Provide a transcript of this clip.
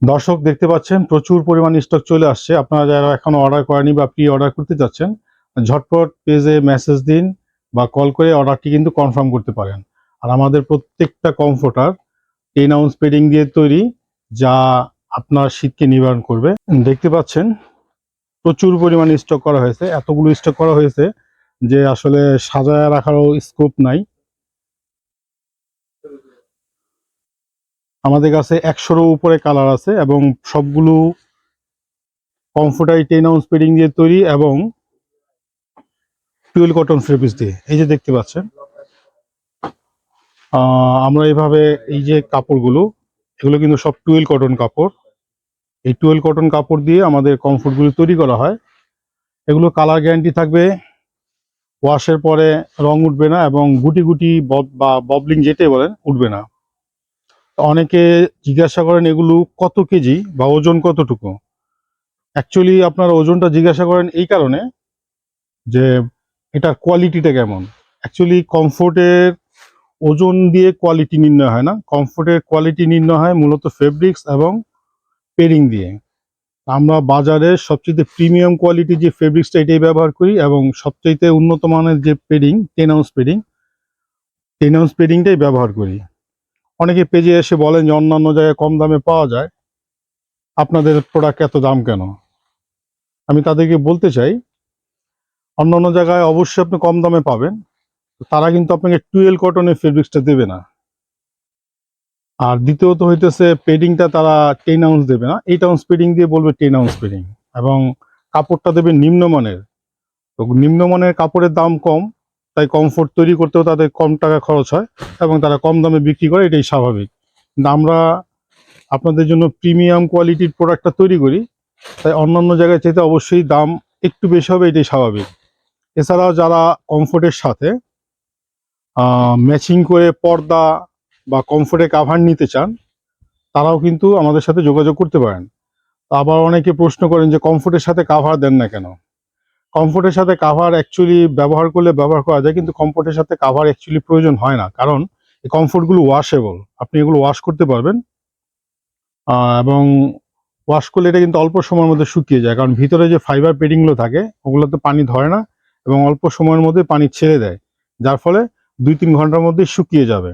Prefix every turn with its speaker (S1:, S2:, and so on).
S1: দর্শক দেখতে পাচ্ছেন প্রচুর পরিমাণ স্টক চলে আসছে। আপনারা যারা এখনো অর্ডার করেনি বা প্রি অর্ডার করতে চাচ্ছেন, ঝটপট পেজে মেসেজ দিন বা কল করে অর্ডারটি কিন্তু কনফার্ম করতে পারেন। আর আমাদের প্রত্যেকটা কমফোর্টার 10 আউন্স পেডিং দিয়ে তৈরি, যা আপনার শীতকে নিবারণ করবে। দেখতে পাচ্ছেন প্রচুর পরিমাণ স্টক করা হয়েছে, এতগুলো স্টক করা হয়েছে যে আসলে সাজায় রাখারও স্কোপ নাই। আমাদের কাছে 100-এরও উপরে কালার আছে এবং সবগুলো কমফোর্টাই 10 আউন্স পেডিং দিয়ে তৈরি এবং টুয়েল কটন ফেব্রিক্স দিয়ে। এই যে দেখতে পাচ্ছেন, আমরা এইভাবে এই যে কাপড়গুলো, এগুলো কিন্তু সব টুয়েল কটন কাপড়। এই টুয়েল কটন কাপড় দিয়ে আমাদের কমফোর্টগুলো তৈরি করা হয়। এগুলো কালার গ্যারান্টি থাকবে, ওয়াশের পরে রং উঠবে না এবং গুটি গুটি বা ববলিং যেটাই বলেন উঠবে না। অনেকে জিজ্ঞাসা করেন এগুলো কত কেজি বা ওজন কতটুকু। অ্যাকচুয়ালি আপনারা ওজনটা জিজ্ঞাসা করেন এই কারণে যে এটার কোয়ালিটিটা কেমন। অ্যাকচুয়ালি কমফোর্টের ওজন দিয়ে কোয়ালিটি নির্ণয় হয় না, কমফোর্টের কোয়ালিটি নির্ণয় হয় মূলত ফেব্রিক্স এবং পেডিং দিয়ে। আমরা বাজারে সবচেয়ে প্রিমিয়াম কোয়ালিটির যে ফেব্রিক্সটা এটাই ব্যবহার করি এবং সবচেয়ে উন্নত মানের যে পেডিং 10 আউন্স পেডিংটাই ব্যবহার করি। অনেকে পেজে এসে বলেন যে অন্যান্য জায়গায় কম দামে পাওয়া যায়, আপনাদের প্রোডাক্ট এত দাম কেন? আমি তাদেরকে বলতে চাই, অন্যান্য জায়গায় অবশ্যই আপনি কম দামে পাবেন, তারা কিন্তু আপনাকে টুয়েল কটনের ফেব্রিক্সটা দেবে না। আর দ্বিতীয়ত হইতেছে পেডিংটা তারা 10 আউন্স দেবে না, 8 আউন্স পেডিং দিয়ে বলবে 10 আউন্স পেডিং। এবং কাপড়টা দেবে নিম্নমানের। তো নিম্নমানের কাপড়ের দাম কম, তাই কমফোর্ট তৈরি করতেও তাদের কম টাকা খরচ হয় এবং তারা কম দামে বিক্রি করে, এটাই স্বাভাবিক। কিন্তু আমরা আপনাদের জন্য প্রিমিয়াম কোয়ালিটির প্রোডাক্টটা তৈরি করি, তাই অন্যান্য জায়গায় চাইতে অবশ্যই দাম একটু বেশি হবে, এটাই স্বাভাবিক। এছাড়াও যারা কমফোর্টের সাথে ম্যাচিং করে পর্দা বা কমফোর্টের কাভার নিতে চান, তারাও কিন্তু আমাদের সাথে যোগাযোগ করতে পারেন। আবার অনেকে প্রশ্ন করেন যে কমফোর্টের সাথে কাভার দেন না কেন? কমফোর্টের সাথে কাভার অ্যাকচুয়ালি ব্যবহার করলে ব্যবহার করা যায়, কিন্তু কমফোর্টের সাথে কাভার অ্যাকচুয়ালি প্রয়োজন হয় না, কারণ এই কমফোর্টগুলো ওয়াশেবল, আপনি এগুলো ওয়াশ করতে পারবেন। এবং ওয়াশ করলে এটা কিন্তু অল্প সময়ের মধ্যে শুকিয়ে যায়, কারণ ভিতরে যে ফাইবার পেডিংগুলো থাকে ওগুলোতে পানি ধরে না এবং অল্প সময়ের মধ্যে পানি ছেড়ে দেয়, যার ফলে 2-3 ঘন্টার মধ্যে শুকিয়ে যাবে।